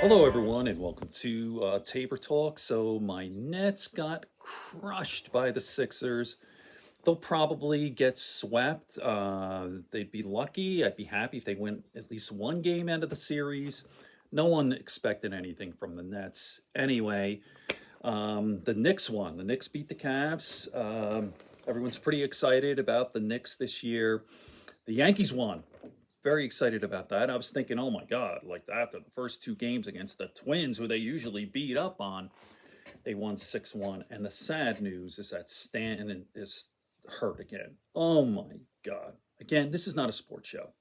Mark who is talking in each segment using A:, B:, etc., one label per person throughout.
A: Hello, everyone, and welcome to Tabor Talk. So, my Nets got crushed by the Sixers. They'll probably get swept. They'd be lucky. I'd be happy if they win at least one game out of the series. No one expected anything from the Nets. Anyway, the Knicks won. The Knicks beat the Cavs. Everyone's pretty excited about the Knicks this year. The Yankees won. Very excited about that. I was thinking, oh my God, like after the first two games against the Twins, who they usually beat up on, they won 6-1. And the sad news is that Stanton is hurt again. Oh my God. Again, this is not a sports show.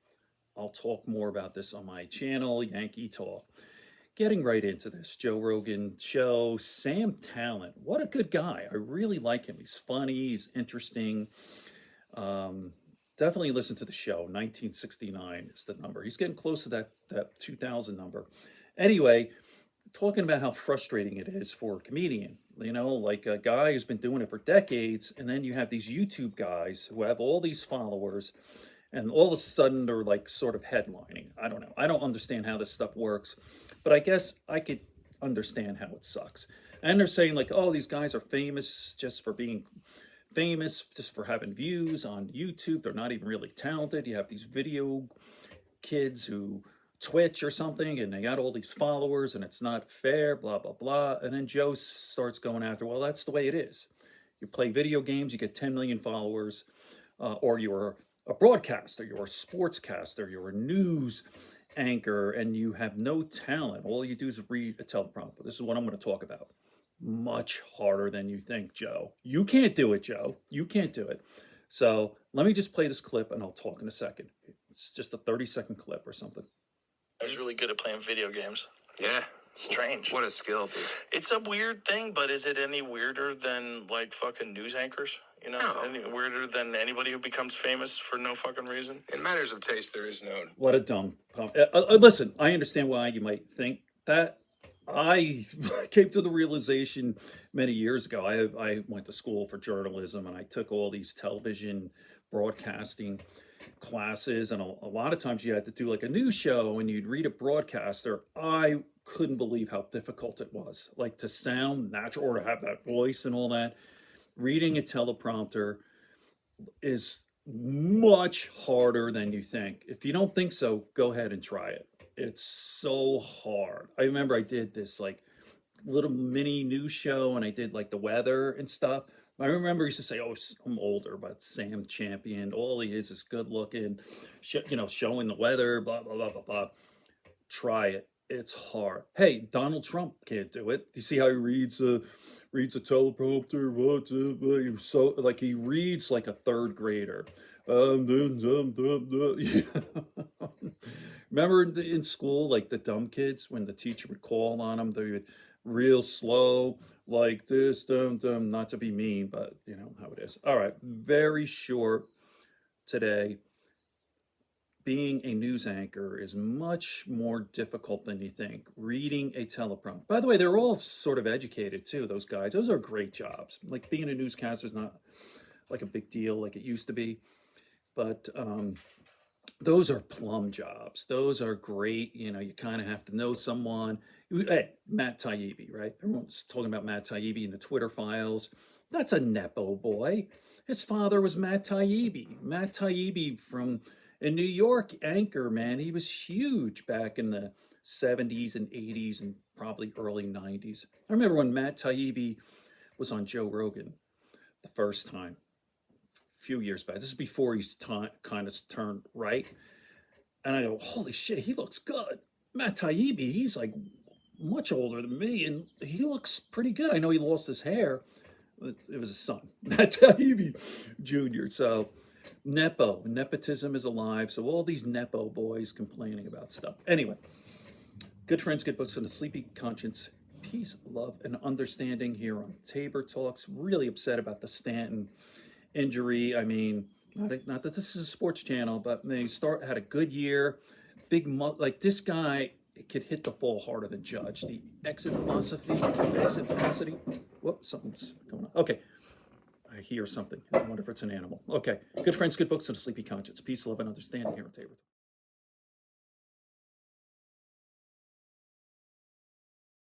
A: I'll talk more about this on my channel, Yankee Talk. Getting right into this, Joe Rogan show, Sam Tallent. What a good guy. I really like him. He's funny, he's interesting. Definitely listen to the show. 1969 is the number. He's getting close to that 2000 number. Anyway, talking about how frustrating it is for a comedian. You know, like a guy who's been doing it for decades, and then you have these YouTube guys who have all these followers, and all of a sudden they're like sort of headlining. I don't know. I don't understand how this stuff works, but I guess I could understand how it sucks. And they're saying like, oh, these guys are famous just for being famous, just for having views on YouTube. They're not even really talented. You have these video kids who Twitch or something, and they got all these followers, and it's not fair, blah, blah, blah. And then Joe starts going after, well, that's the way it is. You play video games, you get 10 million followers, or you're a broadcaster, you're a sportscaster, you're a news anchor, and you have no talent. All you do is read a teleprompter. This is what I'm going to talk about. Much harder than you think, Joe. You can't do it, Joe. You can't do it. So let me just play this clip and I'll talk in a second. It's just a 30-second clip or something.
B: I was really good at playing video games.
C: Yeah.
B: Strange.
C: What a skill, dude.
B: It's a weird thing, but is it any weirder than, like, fucking news anchors? You know,
C: No.
B: any weirder than anybody who becomes famous for no fucking reason?
C: In matters of taste, there is no.
A: What a dumb pump. Listen, I understand why you might think that. I came to the realization many years ago. I went to school for journalism, and I took all these television broadcasting classes, and a lot of times you had to do like a news show and you'd read a broadcaster. I couldn't believe how difficult it was, like to sound natural or to have that voice and all that. Reading a teleprompter is much harder than you think. If you don't think so, go ahead and try it. It's so hard. I remember I did this like little mini news show, and I did like the weather and stuff. I remember he used to say, "Oh, I'm older, but Sam Champion, all he is good looking, showing the weather, blah blah blah blah blah." Try it. It's hard. Hey, Donald Trump can't do it. Do you see how he reads a teleprompter? So like he reads like a third grader. Remember in school, like the dumb kids, when the teacher would call on them, they would real slow, like this, not to be mean, but you know how it is. All right, very short today. Being a news anchor is much more difficult than you think. Reading a teleprompter. By the way, they're all sort of educated too, those guys. Those are great jobs. Like being a newscaster is not like a big deal like it used to be. But those are plum jobs. Those are great. You know, you kind of have to know someone. Hey, Matt Taibbi, right? Everyone's talking about Matt Taibbi in the Twitter files. That's a Nepo boy. His father was Matt Taibbi. Matt Taibbi from in New York, anchor, man. He was huge back in the 70s and 80s and probably early 90s. I remember when Matt Taibbi was on Joe Rogan the first time. Few years back. This is before he's kind of turned right. And I go, holy shit, he looks good. Matt Taibbi, he's like much older than me, and he looks pretty good. I know he lost his hair. It was his son, Matt Taibbi Jr. So nepotism is alive. So all these Nepo boys complaining about stuff. Anyway, good friends, good books, and a sleepy conscience. Peace, love, and understanding here on Tabor Talks. Really upset about the Stanton injury. I mean, not that this is a sports channel, but they had a good year. Like this guy could hit the ball harder than Judge. The exit velocity. Whoops, something's going on. Okay, I hear something. I wonder if it's an animal. Okay, good friends, good books, and a sleepy conscience. Peace, love, and understanding here on Tabor.